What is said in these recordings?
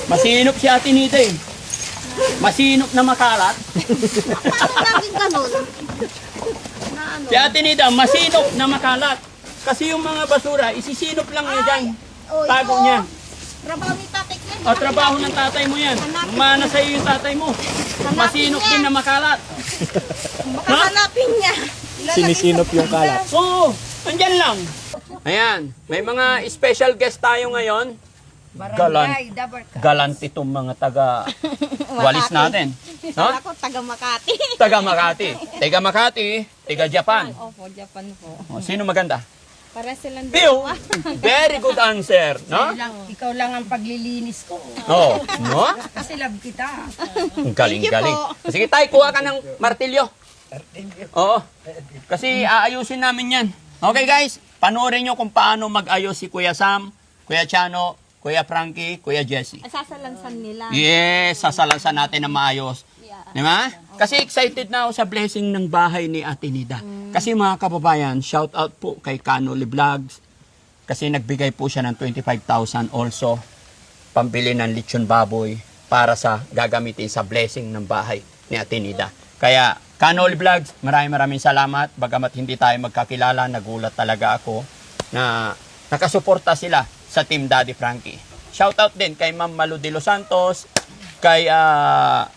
Masinop si Ate Nita eh. Masinop na makalat. Laging ganun. Na ano? Si Ate Nita, masinop na makalat. Kasi yung mga basura, isisinop lang niya dyan. Tago niya. Trabaho ni tatay ko yan. O, trabaho ng tatay mo yan. Umana sa'yo yung tatay mo. Masinop din na makalat. Makahanapin niya. Sinisinop yung kalat. Oo, andyan lang. Ayan, may mga special guest tayo ngayon. Galant itong mga taga-walis natin. No? Ako, taga Makati. Taga Makati. Taga Makati, taga Japan. Opo, Japan po. O, sino maganda? Para silang Piyo! Very good answer, no? Ikaw lang ang paglilinis ko. Oo, no? Kasi love kita. Ang galing-galing. Sige tayo, kuha ka ng martilyo. Oo. Kasi aayusin namin yan. Okay guys, panoorin nyo kung paano mag-ayos si Kuya Sam, Kuya Chano, Kuya Frankie, Kuya Jesse. Sasalansan nila. Yes, sasalansan natin na maayos. Di ba? Kasi excited na ako sa blessing ng bahay ni Ate Nida. Kasi mga kababayan, shout out po kay Canoli Vlogs. Kasi nagbigay po siya ng 25,000 also pambili ng lechon baboy para sa gagamitin sa blessing ng bahay ni Ate Nida. Kaya Canoli Vlogs, maraming salamat. Bagamat hindi tayo magkakilala, nagulat talaga ako na nakasuporta sila sa Team Daddy Frankie. Shout out din kay Ma'am Malu de los Santos, kay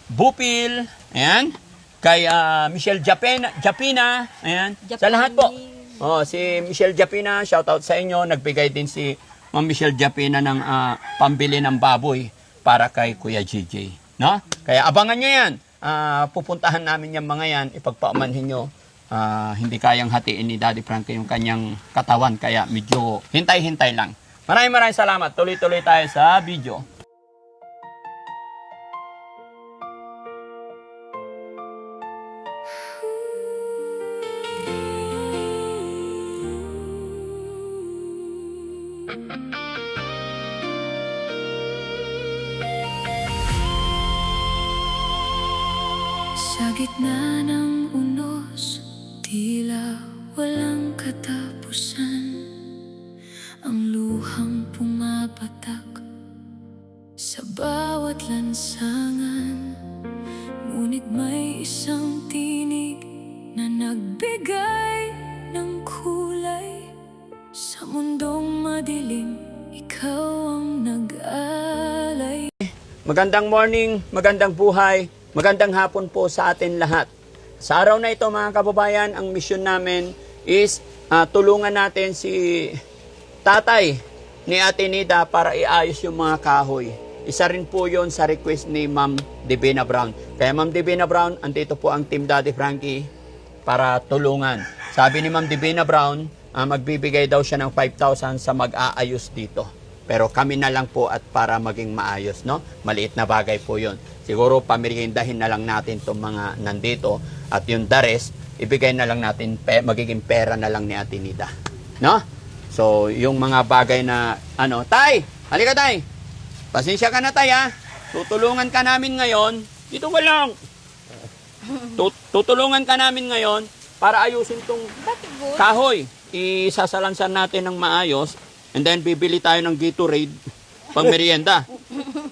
Bupil, ayan, kay Michelle Japina, ayan, sa lahat po. Oh, si Michelle Japina, shout out sa inyo. Nagbigay din si Ma'am Michelle Japina ng pambili ng baboy para kay Kuya JJ, no? Kaya abangan nyo yan. Pupuntahan namin yung mga yan, ipagpaumanhin nyo. Hindi kayang hatiin ni Daddy Frankie yung kanyang katawan, kaya medyo hintay-hintay lang. Maraming salamat. Tuloy-tuloy tayo sa video. Sa gitna ng unos, tila walang katapusan. Ang luhang pumapatak sa bawat lansangan. Ngunit may isang tinig na nagbigay ng kulay. Sa mundong madilim, ikaw ang nag-alay. Magandang morning, magandang buhay, magandang hapon po sa atin lahat. Sa araw na ito mga kababayan, ang misyon namin is tulungan natin si tatay ni Ate Nida para iayos yung mga kahoy. Isa rin po yon sa request ni Ma'am Divina Brown. Kaya Ma'am Divina Brown, andito po ang Team Daddy Frankie para tulungan. Sabi ni Ma'am Divina Brown, magbibigay daw siya ng 5,000 sa mag-aayos dito. Pero kami na lang po at para maging maayos, no? Maliit na bagay po yon. Siguro pameriendahin na lang natin itong mga nandito at yung the rest, ibigay na lang natin, magiging pera na lang ni Ate Nida. No? So, yung mga bagay na, Tay! Halika, Tay! Pasensya ka na, Tay, ha? Tutulungan ka namin ngayon. Dito ka lang. Tutulungan ka namin ngayon para ayusin tong kahoy. Isasalansan natin ng maayos. And then, bibili tayo ng Gatorade pang merienda.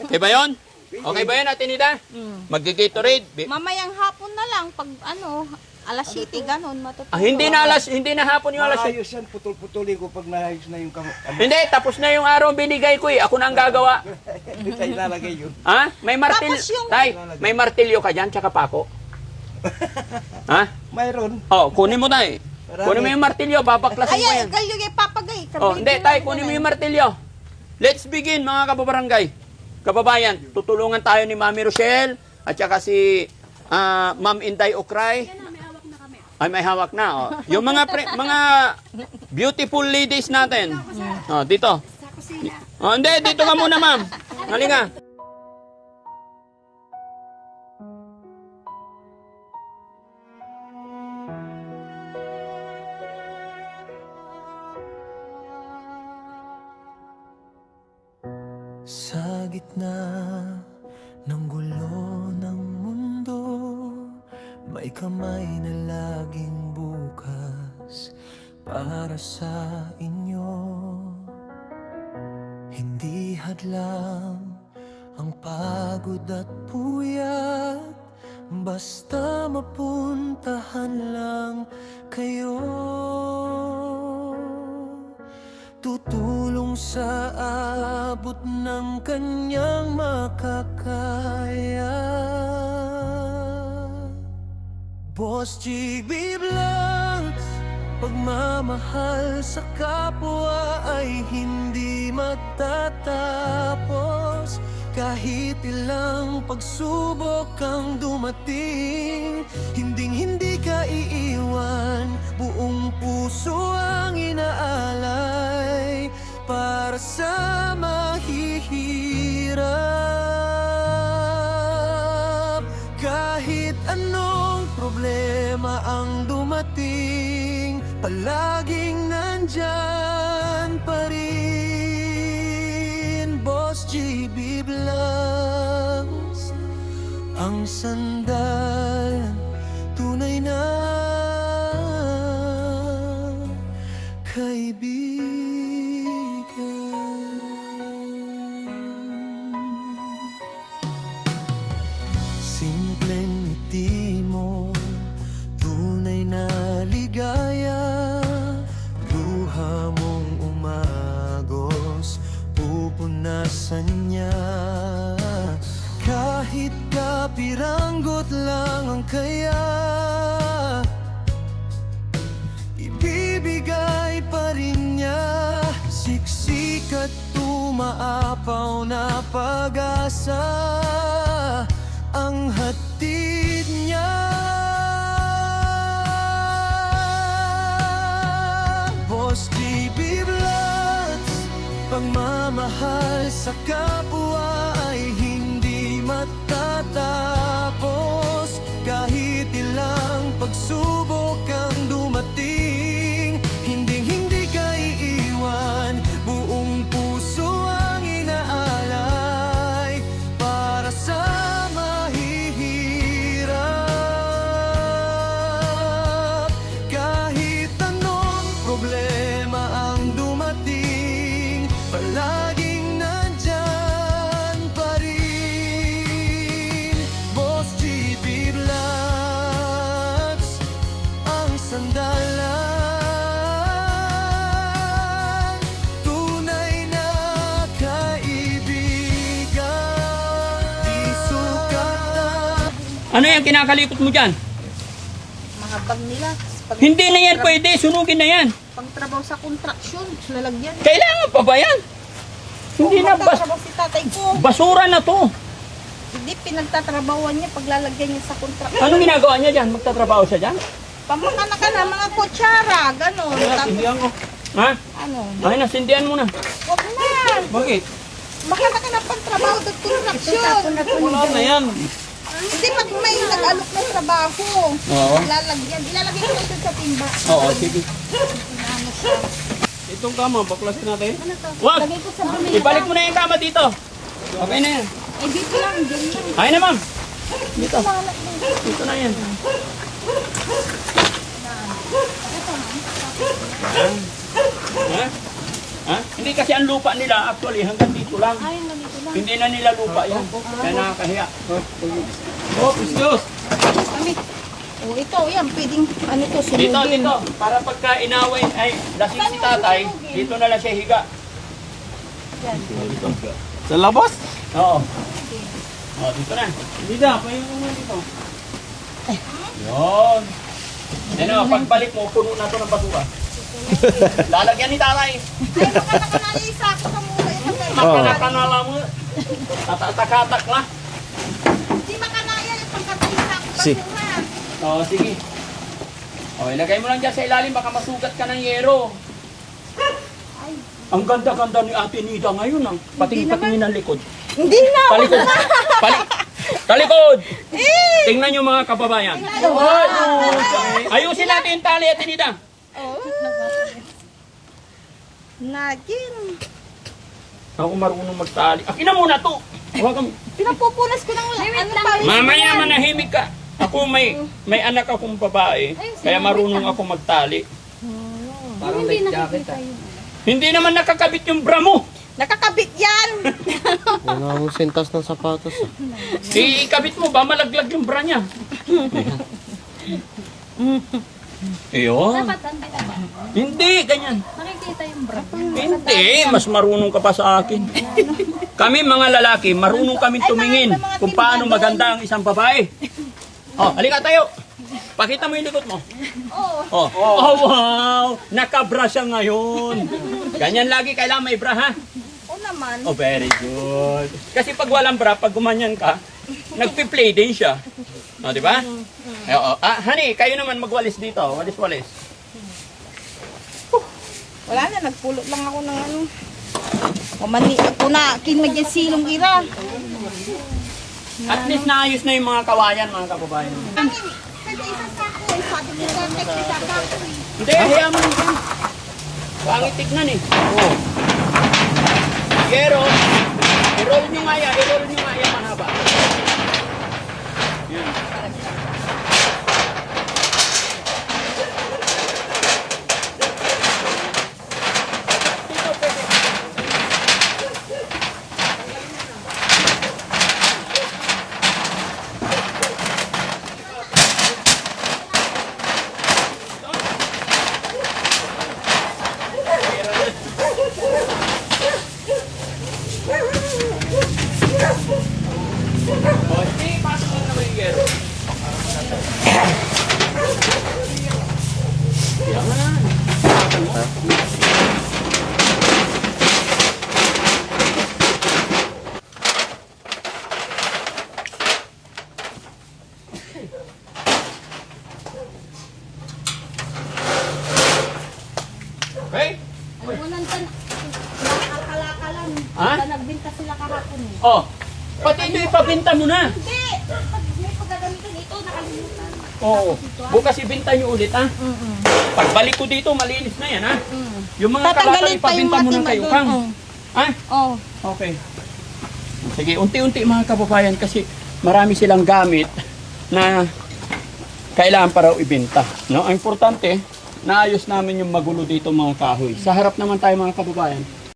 Okay ba yun? Okay ba yun, Ate Nida? Mag-Gatorade. Mamayang hapon na lang, pag alas 7, ganun, matutulog. Hindi na hapon yung alas. Ayos yan, putol-putulin ko pag naayos na yung Hindi, tapos na yung araw binigay ko eh. Ako na ang gagawa. Hindi tayo lalagay yun. Ha? May martilyo. Tapos yung- Tay, may martilyo ka dyan, tsaka pako. Ha? Mayroon. Oh, kunin mo, Tay. Kunin mo yung martilyo, babaklasin ko Ay, yan. kayo yung papagay. Oh, hindi, Tay, kunin mo yung martilyo. Let's begin, mga kababarangay. Kababayan, tutulungan tayo ni Mami Rochelle at saka si Ma'am Inday Okray. Ay, may hawak na. Oh. Yung mga mga beautiful ladies natin. Oh, dito. Oh, hindi, dito ka muna, ma'am. Halika. Sa gitna ng gulo ng mundo, may kamay na laging bukas para sa inyo. Hindi hadlang ang pagod at puyat, basta mapuntahan lang kayo. Tutulong sa abot ng kanyang makakaya. Boss GB Vlogs, pagmamahal sa kapwa ay hindi matatapos. Kahit ilang pagsubok ang dumating, hindi ka iiwan. Buong puso ang inaalay para sa mahihirap. Kahit anong problema ang dumating, palaging nandyan pa rin. Boss GB Vlogs, ang sandalan, tunay na kaibigan. Simpleng ngiti mo, tunay na ligaya. Luha mong umagos, pupunasan niya. Kahit kapiranggot lang ang kaya, ibibigay pa rin niya. Siksik at tumaapaw na pag-asa ang hatid niya. Boss GB Vlogs, pagmamahal sa kapwa ay hindi matatapos. Kahit ilang pagsubok ang dumating, hindi ka iiwan. Buong puso ang inaalay para sa mahihirap. Kahit anong problema ang dumating, palaging nandyan pa rin. Boss GB Vlogs, ang sandalan, tunay na kaibigan. Di sukat na Ano yan kinakalikot mo dyan? Mga bag nila. Pag, Hindi na yan pwede, sunugin na yan. pang trabaho sa kontraksyon, lalagyan. Kailangan pa ba yan? Hindi na, Magtatrabaho si tatay ko. basura na to. Hindi, pinagtatrabawan niya paglalagyan niya sa kontraksyon. Anong ginagawa niya dyan? Magtatrabaho siya dyan? Pamakana ka na, mga kutsara, gano'n. Tapos, Ha? ano, Ay, nasindihan mo na. wag na. Bakit? Makana ka na pang trabaho sa kontraksyon. Wala na yan. Hindi, pag may nag-alok na trabaho, Oo. lalagyan. Ilalagay ko ito sa timba. Oo, sige. Ano siya? Itong kama, baklasin natin. Ano to? Wag! Lagay ko sa bumili. Ibalik mo na yung kama dito. Okay na yan. Eh, dito lang, dyan lang. Ay na, ma'am. Dito. Dito na yan. Ha? Ha? Hindi kasi ang lupa nila, actually, hanggang dito lang. Ay, nandito lang. Hindi na nila lupa yan. Kaya nakakahiya. Oh, excuse. Kami. Oh, ito, yan, pwedeng, ano to, Dito, sunugin. dito. Para pagka inaway, ay, lasing si tatay, dito na lang siya higa. Yan. Sa labas? Oo. Oh, dito na. Dito, pahinga mo muna dito. Yun. Ano, pagbalik mo, puno na to ng basura. Lalagyan ni tatay. Ay, baka nakanalisa ako sa mula. Makakanala mo. Tatakatak na. Hindi makanaya yung pagkatalisa ako sa Si. basura. Oo, sige. O, ilagay mo lang dyan sa ilalim, baka masugat ka ng yero. Ang ganda-ganda ni Ate Nida ngayon, ang pating-patingin ng likod. Hindi na. Talikod! Talikod! Tingnan nyo mga kababayan. Ayusin natin yung tali, Ate Nida. Oh. Nagin. Ako marunong magtali. Akin na muna to. Hawakan mo. Pinapupunas ko ng ano pa. Mamaya manahimik ka. Ako may anak akong babae, kaya marunong ako magtali. Parang light jacket ah. Hindi naman nakakabit yung bra mo. Nakakabit yan! Wala akong sintas ng sapatos. Ikabit mo ba malaglag yung bra niya? Ayun. Hindi, ganyan. Nakikita yung bra. Hindi, mas marunong ka pa sa akin. Kami mga lalaki, marunong kami tumingin kung paano maganda ang isang babae. Oh, halika tayo. Pakita mo yung likod mo. Oh, oh wow! Nakabra siya ngayon. Ganyan lagi, kailangan may bra, ha? Oo naman. Oh, very good. Kasi pag walang bra, pag gumanyan ka, nagpi-play din siya. O, di ba? Honey, kayo naman magwalis dito. Walis-walis. Wala na, nagpulot lang ako ng ano. Kumani ako na, kinagyan silong ira. At least naayos na yung mga kawayan, mga kababayan. Kasi isa sa ako eh, sabi ni Rentex, isa sa ako eh. Hindi, hayaan mo naman. Pangit tignan eh. Oo. Pero, i-roll nyo nga yan, mahaba. Yan. Dito, pwede. O, hindi, pasok mo naman yung gero. Yan. Okay? Alam mo nantan, nakakalaka lang. Ha? Nagbinta sila kahapon eh. Oh, pati ito ipabinta mo na. Hindi! Pag may pagkagamitan ito, nakalimutan. Oo. Bukas ibenta nyo ulit, ha? Pagbalik ko dito, malinis na yan, ha? Yung mga kalakal, Tatanggalin pa yung ipabinta mo ng matima kayo, doon. Kang. Oh. Ha? Oh. Okay. Sige, unti-unti mga kababayan kasi marami silang gamit na kailangan para ibenta. No? Ang importante, naayos namin yung magulo dito mga kahoy. Sa harap naman tayo mga kababayan.